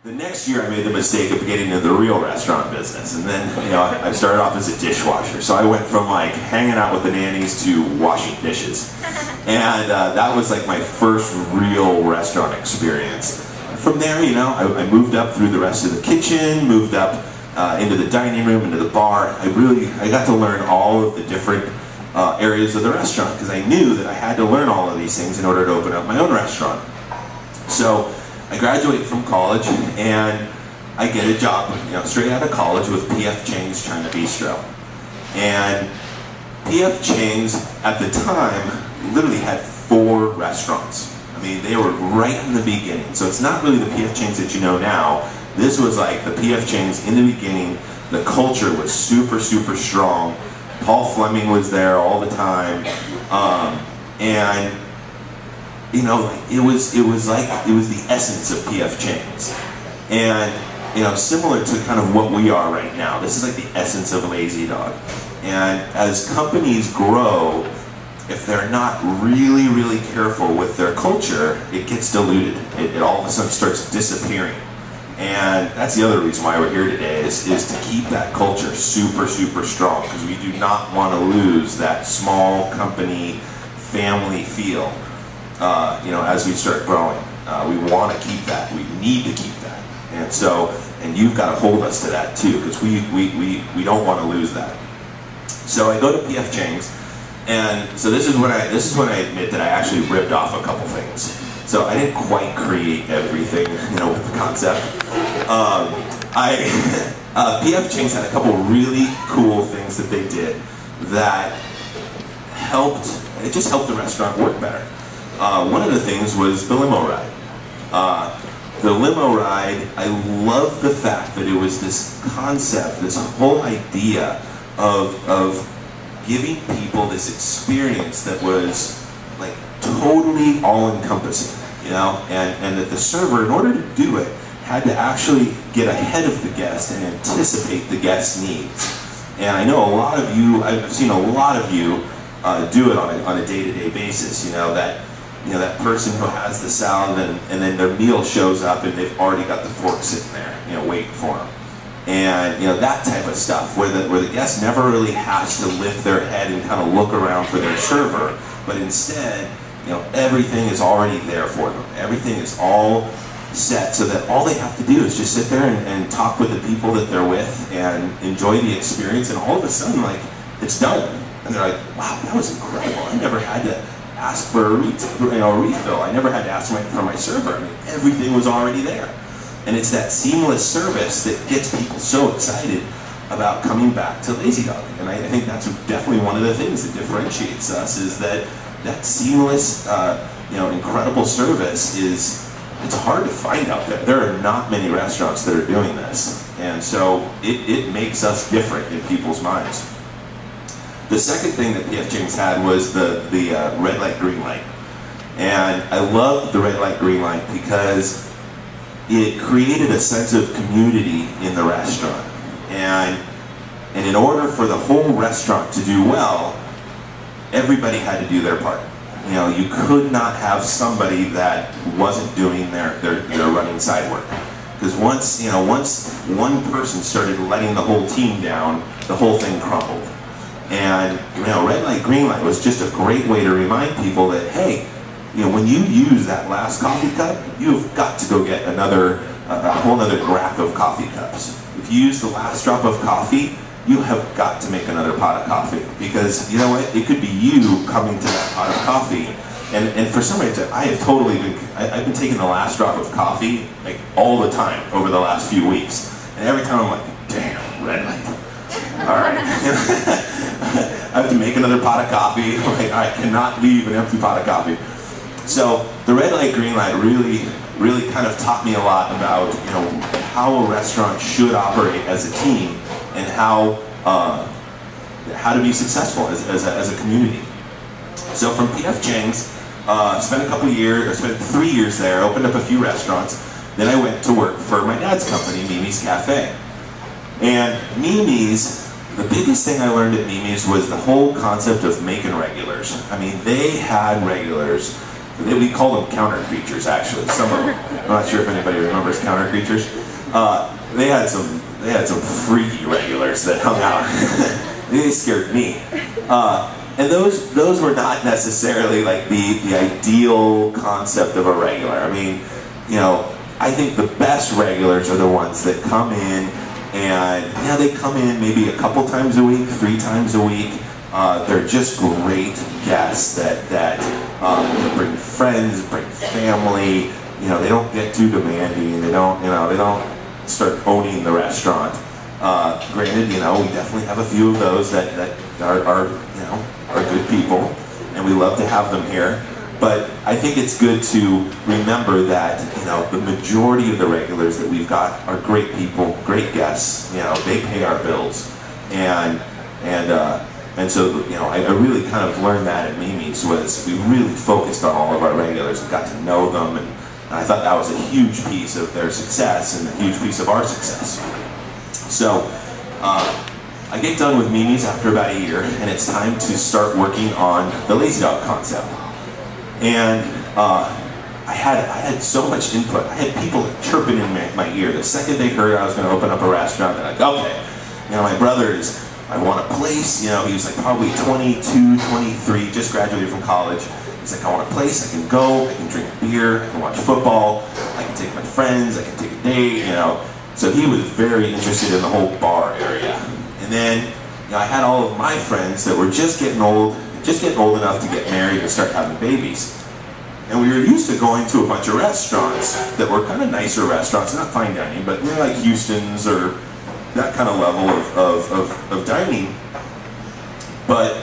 The next year I made the mistake of getting into the real restaurant business, and then I started off as a dishwasher. So I went from like hanging out with the nannies to washing dishes, and that was like my first real restaurant experience. From there, I moved up through the rest of the kitchen, moved up into the dining room, into the bar. I got to learn all of the different areas of the restaurant because I knew that I had to learn all of these things in order to open up my own restaurant. So I graduate from college and I get a job, straight out of college with P.F. Chang's China Bistro. And P.F. Chang's at the time literally had 4 restaurants. I mean, they were right in the beginning. So it's not really the P.F. Chang's that you know now. This was like the P.F. Chang's in the beginning. The culture was super, super strong. Paul Fleming was there all the time. And it was the essence of P.F. Chang's, and similar to kind of what we are right now. This is like the essence of Lazy Dog. And as companies grow, if they're not really, really careful with their culture, it gets diluted. It all of a sudden starts disappearing. And that's the other reason why we're here today is to keep that culture super, super strong, because we do not want to lose that small company family feel. As we start growing, we want to keep that. We need to keep that, and you've got to hold us to that too, because we don't want to lose that. So I go to P.F. Chang's, and so this is when I admit that I actually ripped off a couple things. So I didn't quite create everything, with the concept. P.F. Chang's had a couple really cool things that they did that just helped the restaurant work better. One of the things was the limo ride. The limo ride, I love the fact that it was this concept, this whole idea of giving people this experience that was like totally all-encompassing, and that the server, in order to do it, had to actually get ahead of the guest and anticipate the guest's needs. And I know a lot of you, I've seen a lot of you do it on a day-to-day basis, that person who has the salad and then their meal shows up and they've already got the fork sitting there, waiting for them. And that type of stuff where the guest never really has to lift their head and kind of look around for their server, but instead, everything is already there for them. Everything is all set so that all they have to do is just sit there and talk with the people that they're with and enjoy the experience, and all of a sudden, like, it's done. And they're like, wow, that was incredible. I never had to ask for a refill. I never had to ask for my server. I mean, everything was already there. And it's that seamless service that gets people so excited about coming back to Lazy Dog. And I think that's definitely one of the things that differentiates us, is that seamless, incredible service it's hard to find out there. There are not many restaurants that are doing this. And so it makes us different in people's minds. The second thing that P.F. Chang's had was the red light, green light. And I loved the red light, green light because it created a sense of community in the restaurant. And in order for the whole restaurant to do well, everybody had to do their part. You could not have somebody that wasn't doing their running side work. Because once one person started letting the whole team down, the whole thing crumbled. And red light, green light was just a great way to remind people that, hey, when you use that last coffee cup, you've got to go get a whole other rack of coffee cups. If you use the last drop of coffee, you have got to make another pot of coffee, because you know what? It could be you coming to that pot of coffee. And for some reason, I've been taking the last drop of coffee like all the time over the last few weeks. And every time I'm like, damn, red light. All right. I have to make another pot of coffee. Like, I cannot leave an empty pot of coffee. So the red light, green light really kind of taught me a lot about how a restaurant should operate as a team, and how to be successful as a community. So from P.F. Chang's, spent 3 years there, opened up a few restaurants. Then I went to work for my dad's company, Mimi's Cafe. And Mimi's, the biggest thing I learned at Mimi's was the whole concept of making regulars. I mean, they had regulars We called them counter creatures, actually. Some of them. I'm not sure if anybody remembers counter creatures. They had some freaky regulars that hung out. They scared me. And those were not necessarily like the ideal concept of a regular. I mean, you know, I think the best regulars are the ones that come in and, yeah, they come in maybe a couple times a week, 3 times a week. They're just great guests that bring friends, bring family. You know, they don't get too demanding. They don't start owning the restaurant. Granted, you know, we definitely have a few of those that are good people, and we love to have them here. But I think it's good to remember that, you know, the majority of the regulars that we've got are great people, great guests. You know, they pay our bills, and so, you know, I really kind of learned that at Mimi's, was we really focused on all of our regulars and got to know them, and I thought that was a huge piece of their success and a huge piece of our success. So I get done with Mimi's after about a year, and it's time to start working on the Lazy Dog concept. And I had so much input. I had people chirping in my ear. The second they heard I was going to open up a restaurant, they're like, okay, you know, my brother is, I want a place. You know, he was like probably 22, 23, just graduated from college. He's like, I want a place, I can go, I can drink beer, I can watch football, I can take my friends, I can take a date, you know. So he was very interested in the whole bar area. And then, you know, I had all of my friends that were just getting old enough to get married and start having babies. And we were used to going to a bunch of restaurants that were kind of nicer restaurants, not fine dining, but they're like Houston's or that kind of level of dining. But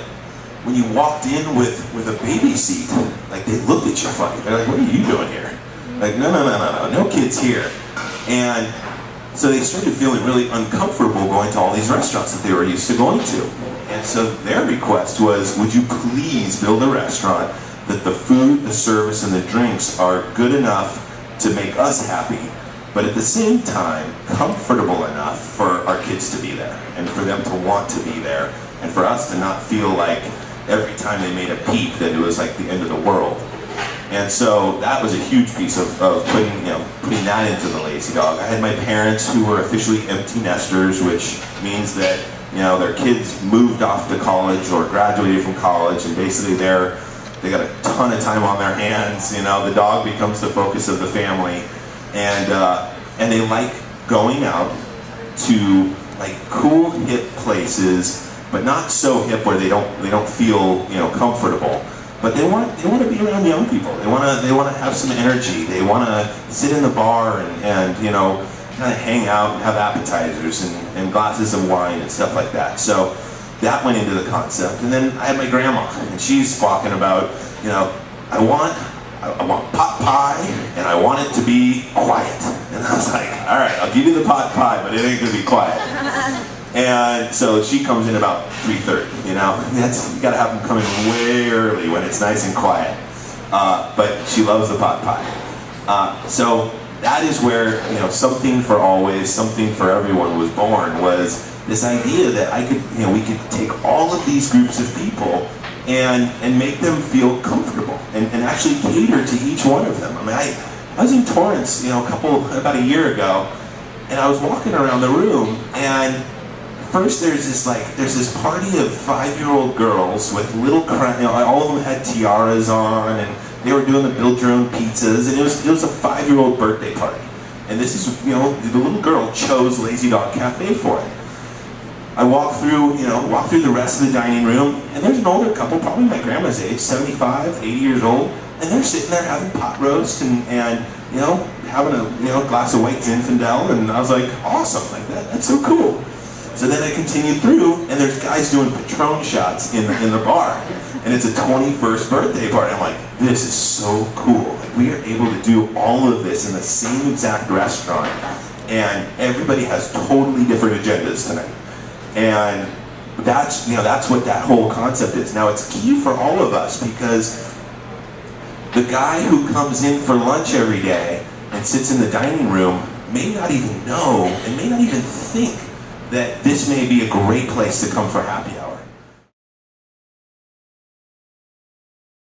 when you walked in with a baby seat, like, they looked at you funny. They're like, what are you doing here? Like, no kids here. And so they started feeling really uncomfortable going to all these restaurants that they were used to going to. And so their request was, would you please build a restaurant that the food, the service, and the drinks are good enough to make us happy, but at the same time, comfortable enough for our kids to be there, and for them to want to be there, and for us to not feel like every time they made a peep that it was like the end of the world. And so that was a huge piece of putting that into the Lazy Dog. I had my parents who were officially empty nesters, which means that, you know, their kids moved off to college or graduated from college, and basically they got a ton of time on their hands. You know, the dog becomes the focus of the family, and they like going out to like cool, hip places, but not so hip where they don't feel, you know, comfortable. But they want to be around young people. They want to have some energy. They want to sit in the bar and you know, kind of hang out and have appetizers and glasses of wine and stuff like that. So that went into the concept. And then I had my grandma, and she's talking about, you know, I want pot pie, and I want it to be quiet. And I was like, all right, I'll give you the pot pie, but it ain't gonna be quiet. And so she comes in about 3:30, you know. You gotta have them come in way early when it's nice and quiet. But she loves the pot pie. So that is where, you know, Something for Always, Something for Everyone was born, was this idea that we could take all of these groups of people and make them feel comfortable and actually cater to each one of them. I mean, I was in Torrance, you know, about a year ago, and I was walking around the room, and first there's this party of 5-year-old girls with little, you know, all of them had tiaras on, and they were doing the build your own pizzas, and it was a 5-year-old birthday party. And this is, you know, the little girl chose Lazy Dog Cafe for it. I walk through the rest of the dining room, and there's an older couple, probably my grandma's age, 75, 80 years old, and they're sitting there having pot roast and you know, having a, you know, glass of white Zinfandel, and I was like, awesome, like that's so cool. So then I continued through, and there's guys doing Patron shots in the bar, and it's a 21st birthday party. I'm like, this is so cool. Like, we are able to do all of this in the same exact restaurant, and everybody has totally different agendas tonight. And that's what that whole concept is. Now, it's key for all of us, because the guy who comes in for lunch every day and sits in the dining room may not even know and may not even think that this may be a great place to come for happy hour.